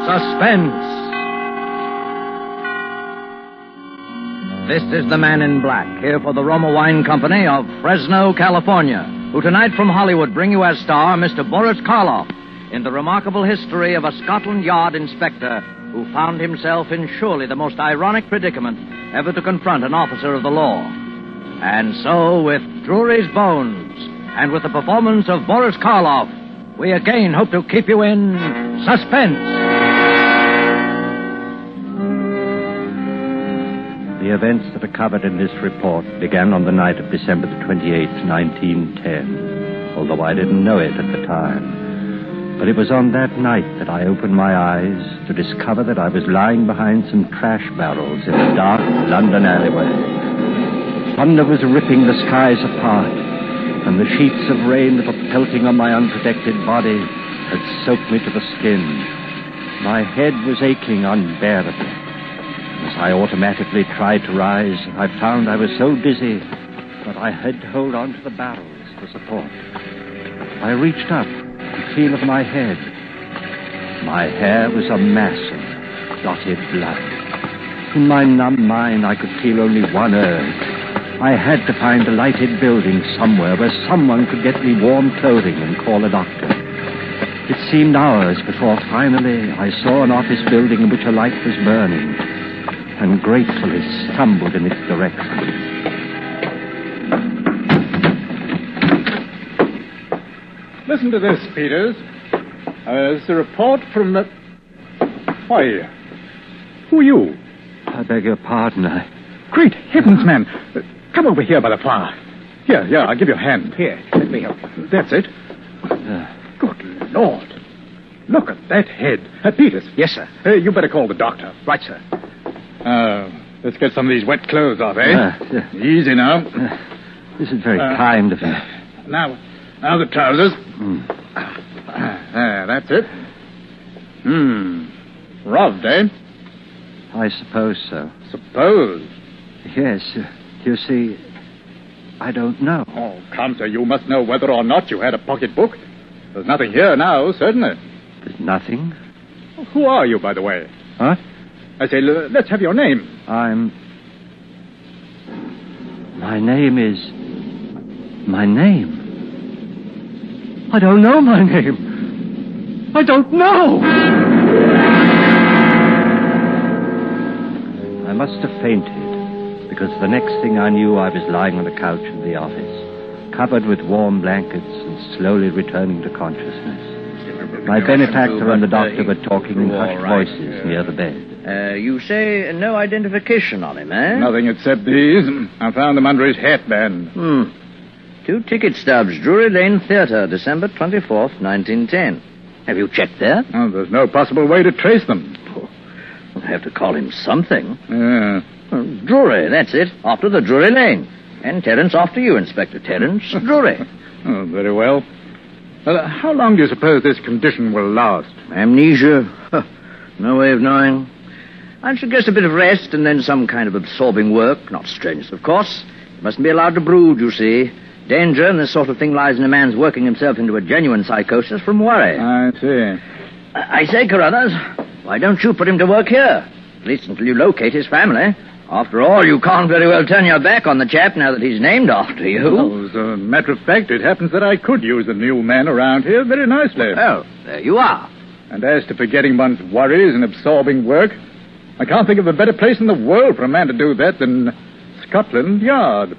Suspense. This is the Man in Black, here for the Roma Wine Company of Fresno, California, who tonight from Hollywood bring you as star Mr. Boris Karloff in the remarkable history of a Scotland Yard inspector who found himself in surely the most ironic predicament ever to confront an officer of the law. And so, with Drury's Bones, and with the performance of Boris Karloff, we again hope to keep you in suspense. The events that are covered in this report began on the night of December the 28th, 1910, although I didn't know it at the time. But it was on that night that I opened my eyes to discover that I was lying behind some trash barrels in a dark London alleyway. Thunder was ripping the skies apart, and the sheets of rain that were pelting on my unprotected body had soaked me to the skin. My head was aching unbearably. As I automatically tried to rise, I found I was so dizzy that I had to hold on to the barrels for support. I reached up to feel of my head. My hair was a mass of clotted blood. In my numb mind, I could feel only one urge. I had to find a lighted building somewhere where someone could get me warm clothing and call a doctor. It seemed hours before finally I saw an office building in which a light was burning, and gratefully stumbled in its direction. Listen to this, Peters. It's a report from the... Why, who are you? I beg your pardon, Great heavens, man. Come over here by the fire. Here, I'll give you a hand. Here, let me help you. That's it. Good Lord. Look at that head. Peters. Yes, sir. You better call the doctor. Right, sir. Let's get some of these wet clothes off, eh? Yeah. Easy now. This is very kind of you. Now the trousers. That's it. Robbed, eh? I suppose so. Suppose? Yes. You see, I don't know. Oh, come, sir, you must know whether or not you had a pocketbook. There's nothing here now, certainly. There's nothing? Who are you, by the way? Huh? I say, let's have your name. My name is... My name? I don't know my name. I don't know! I must have fainted, because the next thing I knew, I was lying on the couch in the office, covered with warm blankets and slowly returning to consciousness. My benefactor and the doctor were talking in hushed voices near the bed. You say no identification on him, eh? Nothing except these. I found them under his hatband. 2 ticket stubs, Drury Lane Theatre, December 24th, 1910. Have you checked there? Oh, there's no possible way to trace them. We'll have to call him something. Yeah. Drury, that's it. After the Drury Lane. And Terence after you, Inspector Terence Drury. Oh, very well. How long do you suppose this condition will last? Amnesia? No way of knowing. I'd suggest a bit of rest and then some kind of absorbing work. Not strenuous, of course. You mustn't be allowed to brood, you see. Danger in this sort of thing lies in a man's working himself into a genuine psychosis from worry. I see. I say, Carruthers, why don't you put him to work here? At least until you locate his family. After all, you can't very well turn your back on the chap now that he's named after you. Well, as a matter of fact, it happens that I could use a new man around here very nicely. Well, there you are. And as to forgetting one's worries and absorbing work, I can't think of a better place in the world for a man to do that than Scotland Yard.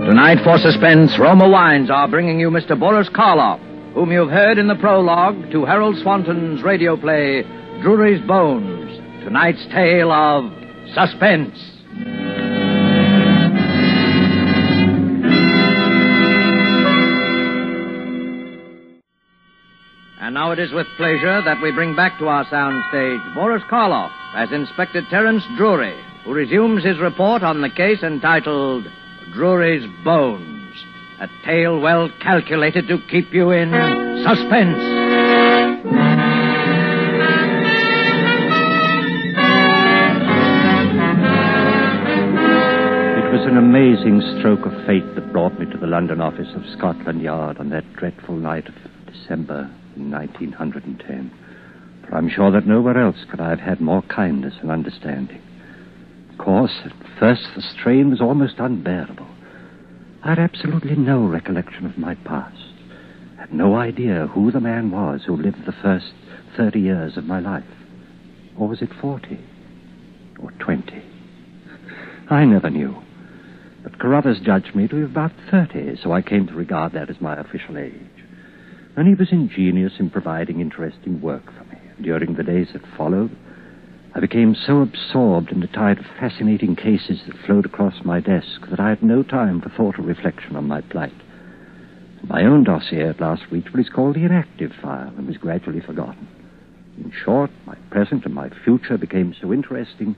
Tonight for Suspense, Roma Wines are bringing you Mr. Boris Karloff, whom you've heard in the prologue to Harold Swanton's radio play, Drury's Bones, tonight's tale of suspense. And now it is with pleasure that we bring back to our soundstage Boris Karloff as Inspector Terence Drury, who resumes his report on the case entitled Drury's Bones, a tale well calculated to keep you in suspense. amazing stroke of fate that brought me to the London office of Scotland Yard on that dreadful night of December in 1910. For I'm sure that nowhere else could I have had more kindness and understanding. Of course, at first the strain was almost unbearable. I had absolutely no recollection of my past. I had no idea who the man was who lived the first 30 years of my life. Or was it 40? Or 20? I never knew. But Carruthers judged me to be about 30, so I came to regard that as my official age. And he was ingenious in providing interesting work for me. And during the days that followed, I became so absorbed in the tide of fascinating cases that flowed across my desk that I had no time for thought or reflection on my plight. My own dossier at last reached what is called the inactive file and was gradually forgotten. In short, my present and my future became so interesting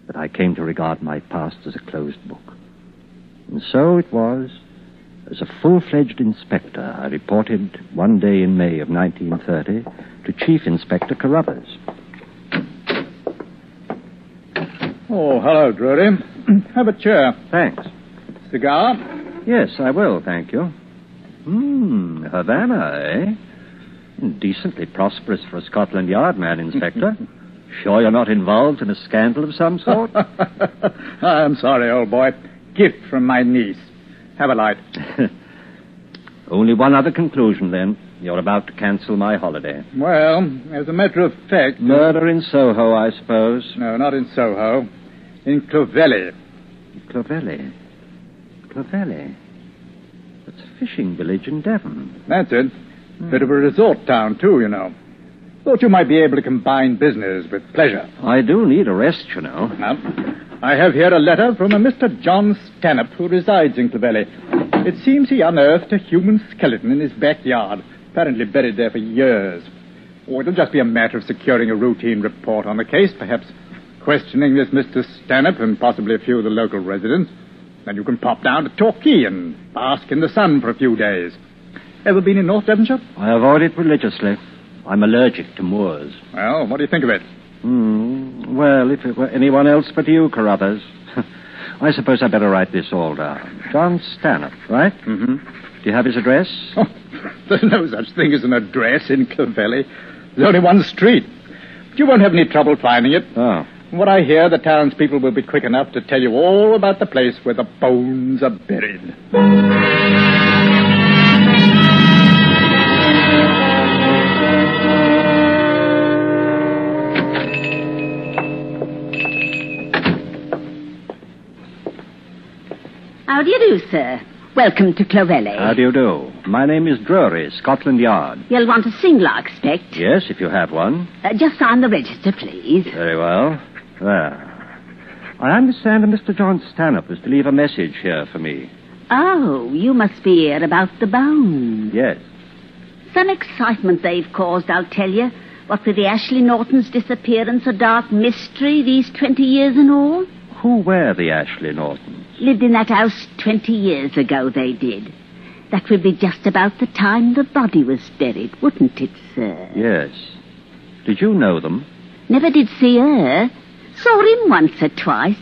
that I came to regard my past as a closed book. And so it was, as a full-fledged inspector, I reported one day in May of 1930 to Chief Inspector Carruthers. Oh, hello, Drury. Have a chair. Thanks. Cigar? Yes, I will, thank you. Havana, eh? Decently prosperous for a Scotland Yard man, Inspector. Sure you're not involved in a scandal of some sort? I'm sorry, old boy. Gift from my niece. Have a light. Only one other conclusion, then. You're about to cancel my holiday. Well, as a matter of fact... Murder in Soho, I suppose. No, not in Soho. In Clovelly. Clovelly? Clovelly? That's a fishing village in Devon. That's it. Bit of a resort town, too, you know. Thought you might be able to combine business with pleasure. I do need a rest, you know. Now, I have here a letter from a Mr. John Stanhope, who resides in Clovelly. It seems he unearthed a human skeleton in his backyard, apparently buried there for years. Oh, it'll just be a matter of securing a routine report on the case, perhaps questioning this Mr. Stanhope and possibly a few of the local residents. Then you can pop down to Torquay and bask in the sun for a few days. Ever been in North Devonshire? I avoid it religiously. I'm allergic to moors. Well, what do you think of it? Well, if it were anyone else but you, Carruthers. I suppose I'd better write this all down. John Stanhope, right? Mm-hmm. Do you have his address? Oh, there's no such thing as an address in Clovelly. There's only one street. But you won't have any trouble finding it. Oh. From what I hear, the townspeople will be quick enough to tell you all about the place where the bones are buried. How do you do, sir? Welcome to Clovelly. How do you do? My name is Drury'S, Scotland Yard. You'll want a single, I expect. Yes, if you have one. Just sign the register, please. Very well. There. I understand that Mr. John Stanhope was to leave a message here for me. Oh, you must be here about the bones. Yes. Some excitement they've caused, I'll tell you. What with the Ashley Nortons' disappearance, a dark mystery these 20 years and all. Who were the Ashley Nortons? Lived in that house 20 years ago, they did. That would be just about the time the body was buried, wouldn't it, sir? Yes. Did you know them? Never did see her. Saw him once or twice.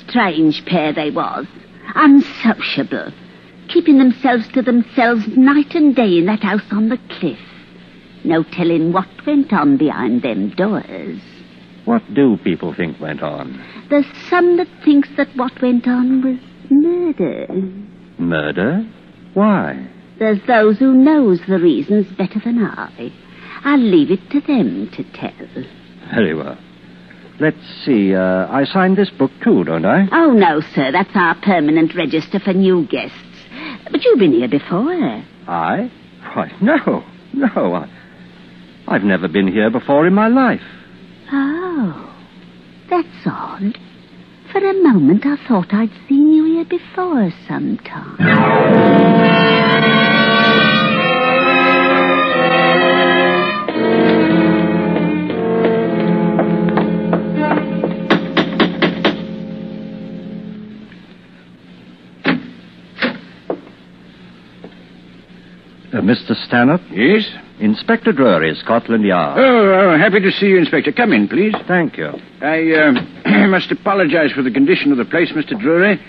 Strange pair they was. Unsociable. Keeping themselves to themselves night and day in that house on the cliff. No telling what went on behind them doors. What do people think went on? There's some that thinks that what went on was murder. Murder? Why? There's those who knows the reasons better than I. I'll leave it to them to tell. Very well. Let's see, I signed this book too, don't I? Oh, no, sir, that's our permanent register for new guests. But you've been here before. I? Why, no. I've never been here before in my life. Oh, that's odd. For a moment I thought I'd seen you here before sometime. Mr. Stanhope? Yes? Inspector Drury'S, Scotland Yard. Oh, happy to see you, Inspector. Come in, please. Thank you. I must apologize for the condition of the place, Mr. Drury.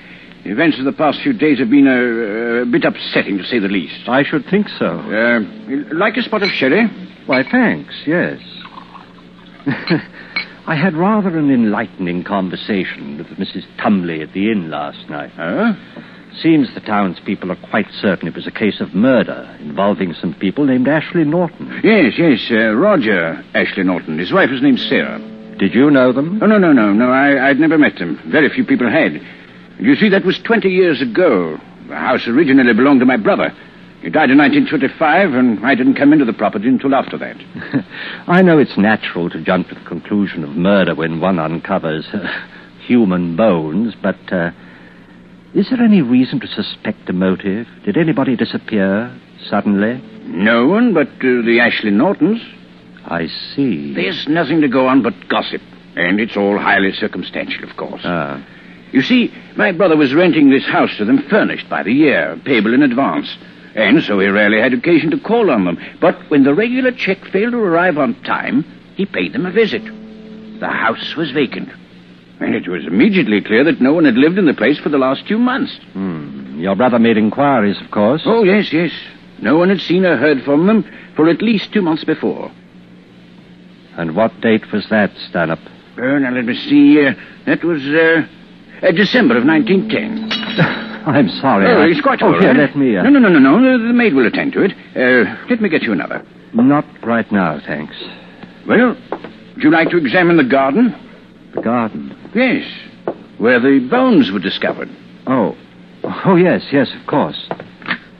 The events of the past few days have been a bit upsetting, to say the least. I should think so. Like a spot of sherry? Why, thanks, yes. I had rather an enlightening conversation with Mrs. Tumley at the inn last night. Oh? Seems the townspeople are quite certain it was a case of murder involving some people named Ashley Norton. Yes, Roger Ashley Norton. His wife was named Sarah. Did you know them? Oh, no. I'd never met them. Very few people had. You see, that was 20 years ago. The house originally belonged to my brother. He died in 1925, and I didn't come into the property until after that. I know it's natural to jump to the conclusion of murder when one uncovers human bones, but is there any reason to suspect a motive? Did anybody disappear suddenly? No one but the Ashley Nortons. I see. There's nothing to go on but gossip, and it's all highly circumstantial, of course. Ah. You see, my brother was renting this house to them furnished by the year, payable in advance. And so he rarely had occasion to call on them. But when the regular check failed to arrive on time, he paid them a visit. The house was vacant. And it was immediately clear that no one had lived in the place for the last 2 months. Your brother made inquiries, of course. Oh, yes. No one had seen or heard from them for at least 2 months before. And what date was that, Stanhope? Now, let me see. That was December of 1910. I'm sorry. Oh, it's quite all right. Here, let me... No. The maid will attend to it. Let me get you another. Not right now, thanks. Well, would you like to examine the garden? The garden? Yes. Where the bones were discovered. Oh, yes, of course.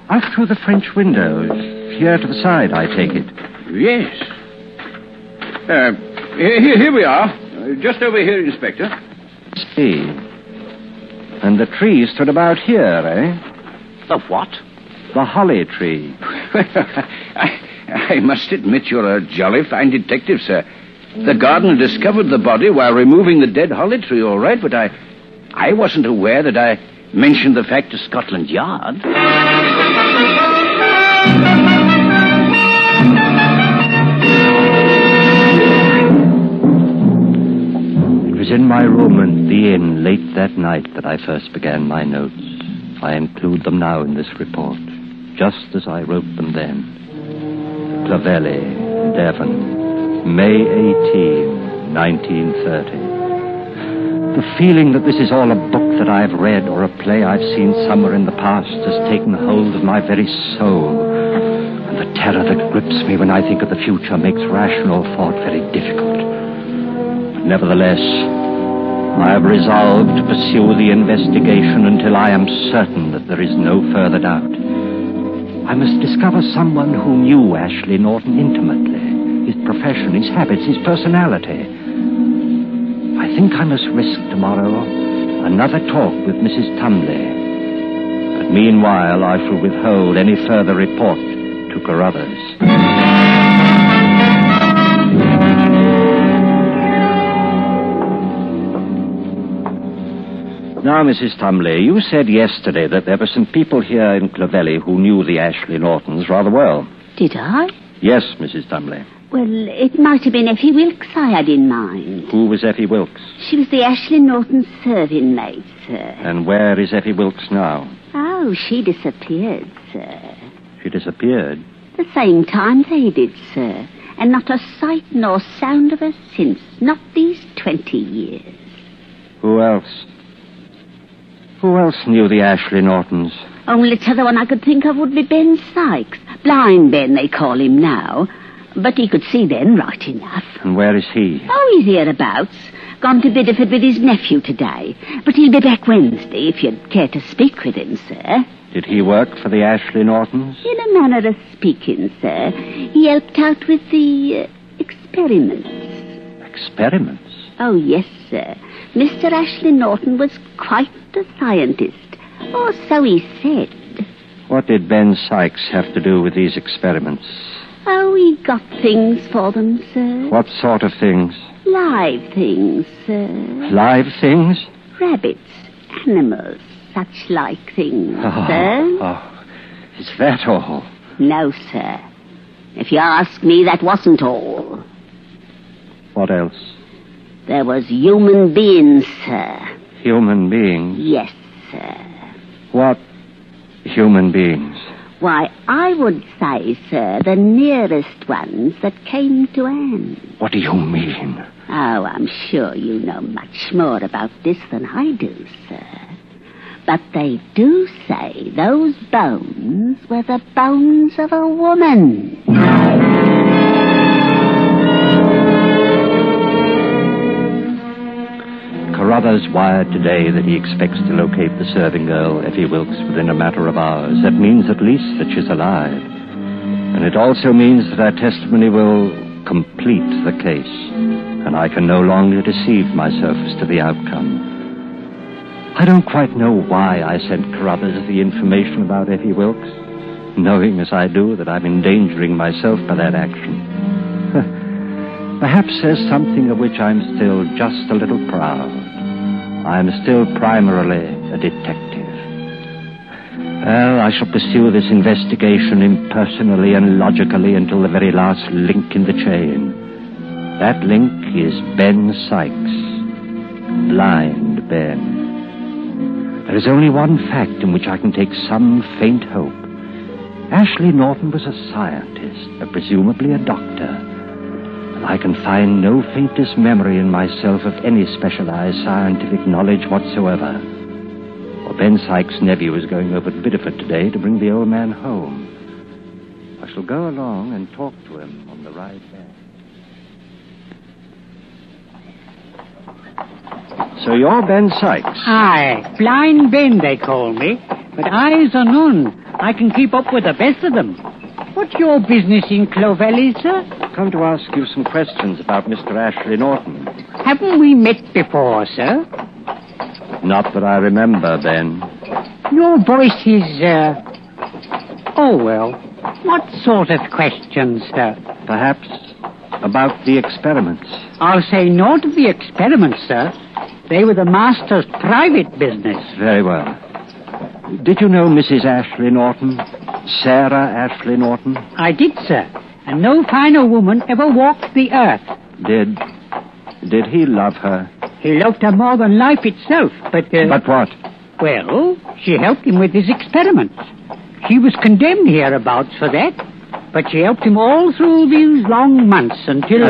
Out through the French windows. Here to the side, I take it. Yes. Here we are. Just over here, Inspector. See. And the tree stood about here, eh? The what? The holly tree. I must admit you're a jolly fine detective, sir. The gardener discovered the body while removing the dead holly tree, all right, but I wasn't aware that I mentioned the fact to Scotland Yard. It was in my room at the inn late that night that I first began my notes. I include them now in this report, just as I wrote them then. Clovelly, Devon, May 18, 1930. The feeling that this is all a book that I've read or a play I've seen somewhere in the past has taken hold of my very soul. And the terror that grips me when I think of the future makes rational thought very difficult. But nevertheless, I have resolved to pursue the investigation until I am certain that there is no further doubt. I must discover someone who knew Ashley Norton intimately, his profession, his habits, his personality. I think I must risk tomorrow another talk with Mrs. Tumley. But meanwhile, I shall withhold any further report to Carruthers. Now, Mrs. Tumley, you said yesterday that there were some people here in Clovelly who knew the Ashley Nortons rather well. Did I? Yes, Mrs. Tumley. Well, it might have been Effie Wilkes I had in mind. Who was Effie Wilkes? She was the Ashley Norton serving maid, sir. And where is Effie Wilkes now? Oh, she disappeared, sir. She disappeared? The same time they did, sir. And not a sight nor sound of her since. Not these 20 years. Who else? Who else knew the Ashley Nortons? Only t'other one I could think of would be Ben Sykes. Blind Ben, they call him now. But he could see then right enough. And where is he? Oh, he's hereabouts. Gone to Bideford with his nephew today. But he'll be back Wednesday, if you'd care to speak with him, sir. Did he work for the Ashley Nortons? In a manner of speaking, sir. He helped out with the experiments. Experiments? Oh, yes, sir. Mr. Ashley Norton was quite a scientist. Or so he said. What did Ben Sykes have to do with these experiments? Oh, he got things for them, sir. What sort of things? Live things, sir. Live things? Rabbits, animals, such like things, sir. Oh, is that all? No, sir. If you ask me, that wasn't all. What else? There was human beings, sir. Human beings? Yes, sir. What human beings? Why, I would say, sir, the nearest ones that came to Anne. What do you mean? Oh, I'm sure you know much more about this than I do, sir. But they do say those bones were the bones of a woman. Carruthers wired today that he expects to locate the serving girl, Effie Wilkes, within a matter of hours. That means at least that she's alive. And it also means that our testimony will complete the case, and I can no longer deceive myself as to the outcome. I don't quite know why I sent Carruthers the information about Effie Wilkes, knowing as I do that I'm endangering myself by that action. Perhaps there's something of which I'm still just a little proud. I'm still primarily a detective. Well, I shall pursue this investigation impersonally and logically until the very last link in the chain. That link is Ben Sykes. Blind Ben. There is only one fact in which I can take some faint hope. Ashley Norton was a scientist, presumably a doctor. I can find no faintest memory in myself of any specialized scientific knowledge whatsoever. Well, Ben Sykes' nephew is going over to Bideford today to bring the old man home. I shall go along and talk to him on the ride back. So you're Ben Sykes? Aye, Blind Ben they call me, but eyes are none. I can keep up with the best of them. What's your business in Clovelly, sir? Come to ask you some questions about Mr. Ashley Norton. Haven't we met before, sir? Not that I remember, Ben. Your voice is, oh, well, what sort of questions, sir? Perhaps about the experiments. I'll say no to the experiments, sir. They were the master's private business. Very well. Did you know Mrs. Ashley Norton? Sarah Ashley Norton? I did, sir. And no finer woman ever walked the earth. Did he love her? He loved her more than life itself, but... But what? Well, she helped him with his experiments. She was condemned hereabouts for that, but she helped him all through these long months until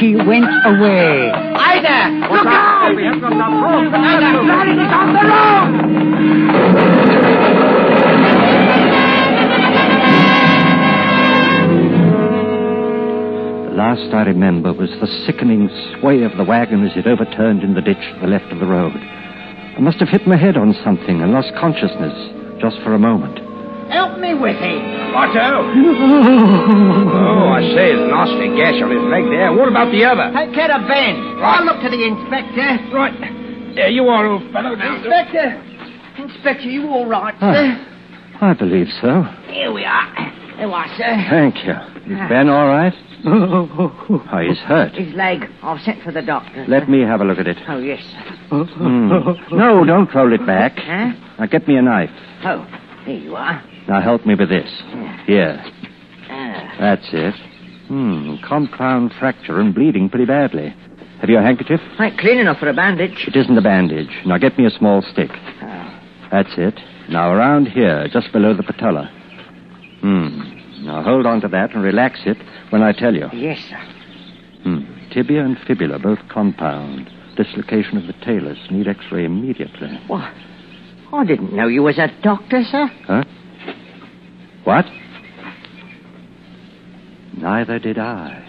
she went away. Ida! Look out! We have got enough room. Ida, blood is on the road! The last I remember was the sickening sway of the wagon as it overturned in the ditch to the left of the road. I must have hit my head on something and lost consciousness just for a moment. Help me with him. Otto! Oh, I say, there's a nasty gash on his leg there. What about the other? Take care of Ben. Right. I'll look to the inspector. Right. There you are, old fellow. Inspector, you all right, sir? I believe so. Here we are. There you are, sir. Thank you. Is Ben all right? Oh, he's hurt. His leg. I've sent for the doctor. Let me have a look at it. Oh, yes, sir. No, don't roll it back. Huh? Now get me a knife. Oh, here you are. Now help me with this. Here. Ah. That's it. Compound fracture and bleeding pretty badly. Have you a handkerchief? Ain't clean enough for a bandage. It isn't a bandage. Now get me a small stick. Oh. That's it. Now around here, just below the patella. Now hold on to that and relax it when I tell you. Yes, sir. Tibia and fibula, both compound. Dislocation of the talus. Need x-ray immediately. What? I didn't know you was a doctor, sir. Huh? What? Neither did I.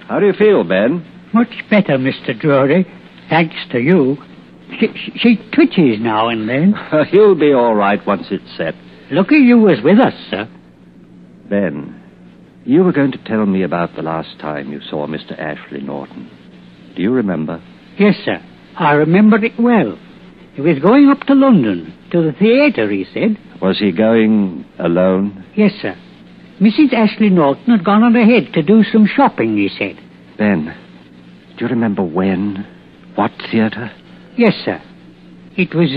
How do you feel, Ben? Much better, Mr. Drury. Thanks to you. She twitches now and then. You'll be all right once it's set. Lucky you was with us, sir. Ben, you were going to tell me about the last time you saw Mr. Ashley Norton. Do you remember? Yes, sir. I remember it well. He was going up to London, to the theatre, he said. Was he going alone? Yes, sir. Mrs. Ashley Norton had gone on ahead to do some shopping, he said. Ben, do you remember when? What theatre? Yes, sir. It was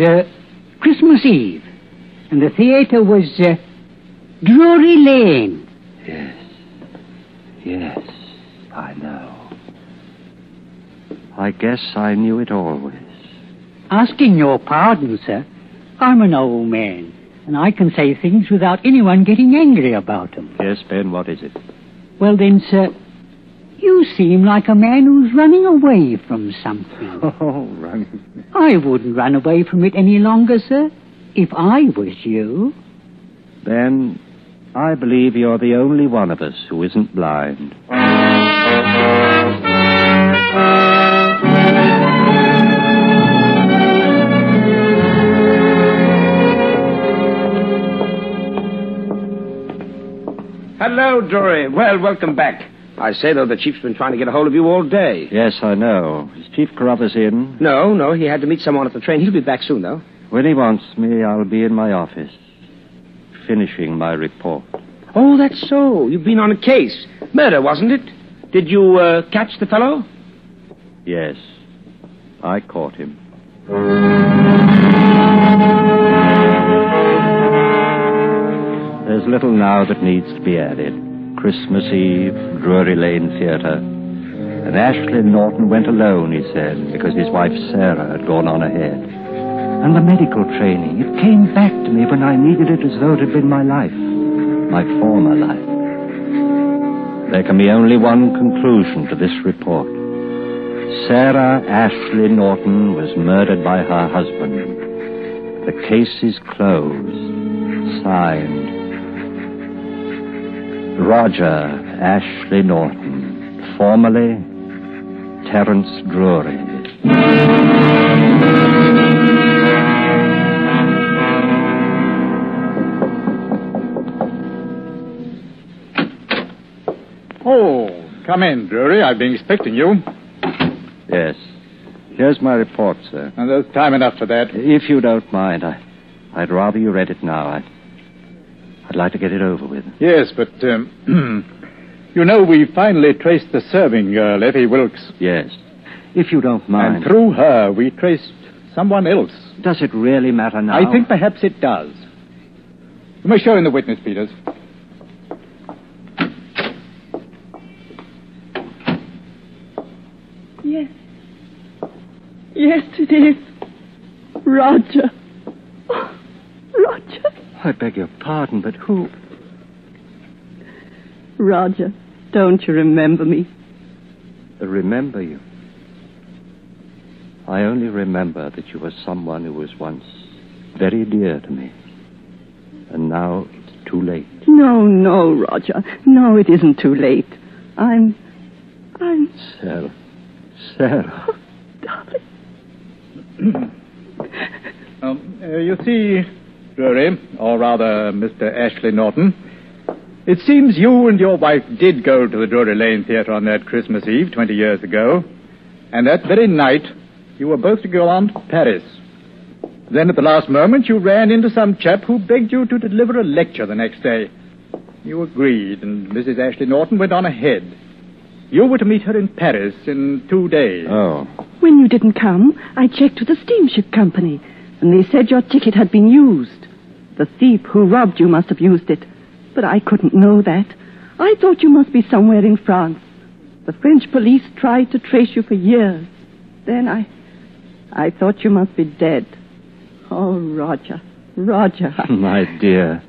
Christmas Eve, and the theatre was Drury Lane. Yes, I know. I guess I knew it always. Asking your pardon, sir, I'm an old man, and I can say things without anyone getting angry about them. Yes, Ben, what is it? Well then, sir, you seem like a man who's running away from something. Oh, running. I wouldn't run away from it any longer, sir, if I was you. Ben, I believe you're the only one of us who isn't blind. Hello, Drury. Well, welcome back. I say, though, the chief's been trying to get a hold of you all day. Yes, I know. Is Chief Carruthers in? No, he had to meet someone at the train. He'll be back soon, though. When he wants me, I'll be in my office, finishing my report. Oh, that's so. You've been on a case. Murder, wasn't it? Did you catch the fellow? Yes, I caught him. There's little now that needs to be added. Christmas Eve, Drury Lane Theatre. And Ashley Norton went alone, he said, because his wife Sarah had gone on ahead. And the medical training, it came back to me when I needed it as though it had been my life, my former life. There can be only one conclusion to this report. Sarah Ashley Norton was murdered by her husband. The case is closed. Signed, Roger Ashley Norton, formerly Terence Drury. Oh, come in, Drury. I've been expecting you. Yes. Here's my report, sir. And there's time enough for that. If you don't mind, I'd rather you read it now. I'd like to get it over with. Yes, but, you know, we finally traced the serving girl, Effie Wilkes. Yes. If you don't mind. And through her, we traced someone else. Does it really matter now? I think perhaps it does. You may show in the witness, Peters. Yes. Yes, it is. Roger. Oh, Roger. I beg your pardon, but who? Roger, don't you remember me? Remember you? I only remember that you were someone who was once very dear to me. And now it's too late. No, Roger. No, it isn't too late. I'm... Sarah. Oh, darling. You see, Drury, or rather Mr. Ashley Norton, it seems you and your wife did go to the Drury Lane Theatre on that Christmas Eve 20 years ago, and that very night you were both to go on to Paris. Then at the last moment you ran into some chap who begged you to deliver a lecture the next day. You agreed, and Mrs. Ashley Norton went on ahead. You were to meet her in Paris in 2 days. Oh. When you didn't come, I checked with the steamship company, and they said your ticket had been used. The thief who robbed you must have used it, but I couldn't know that. I thought you must be somewhere in France. The French police tried to trace you for years. Then I thought you must be dead. Oh, Roger. My dear.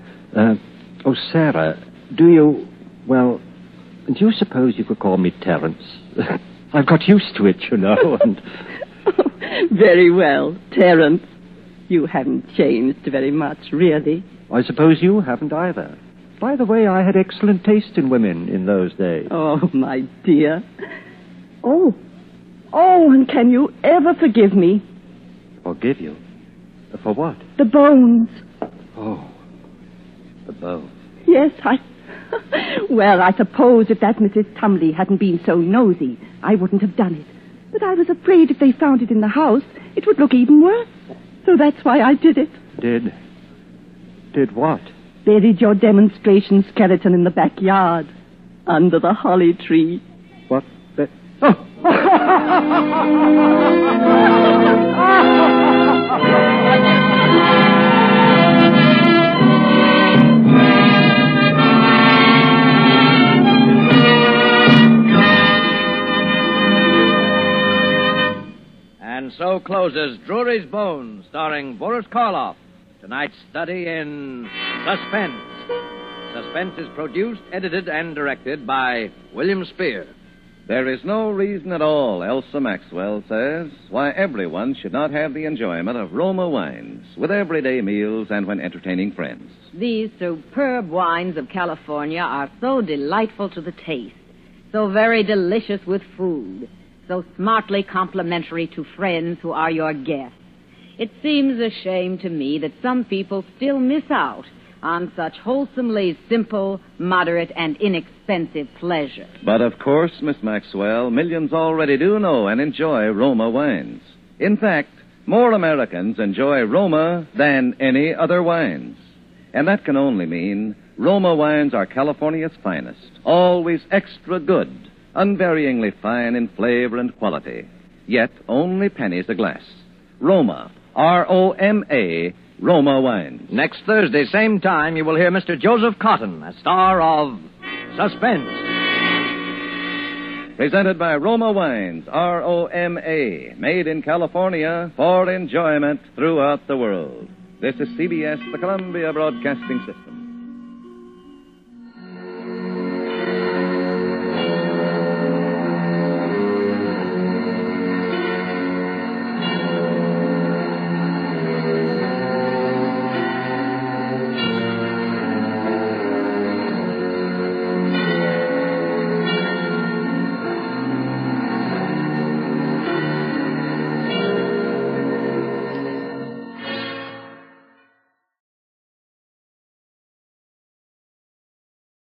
Sarah, do you suppose you could call me Terence? I've got used to it, you know, and... Very well, Terence. You haven't changed very much, really. I suppose you haven't either. By the way, I had excellent taste in women in those days. Oh, my dear. Oh, and can you ever forgive me? Forgive you? For what? The bones. Oh, the bones. Yes, Well, I suppose if that Mrs. Tumley hadn't been so nosy, I wouldn't have done it. But I was afraid if they found it in the house, it would look even worse. So that's why I did it. Did what? Buried your demonstration skeleton in the backyard, under the holly tree. What? closes Drury's Bones, starring Boris Karloff. Tonight's study in Suspense. Suspense is produced, edited, and directed by William Spear. There is no reason at all, Elsa Maxwell says, why everyone should not have the enjoyment of Roma wines with everyday meals and when entertaining friends. These superb wines of California are so delightful to the taste, so very delicious with food, so smartly complimentary to friends who are your guests. It seems a shame to me that some people still miss out on such wholesomely simple, moderate, and inexpensive pleasure. But of course, Miss Maxwell, millions already do know and enjoy Roma wines. In fact, more Americans enjoy Roma than any other wines. And that can only mean Roma wines are California's finest, always extra good, unvaryingly fine in flavor and quality, yet only pennies a glass. Roma, R-O-M-A, Roma wines. Next Thursday, same time, you will hear Mr. Joseph Cotton, a star of Suspense. Presented by Roma Wines, R-O-M-A, made in California for enjoyment throughout the world. This is CBS, the Columbia Broadcasting System.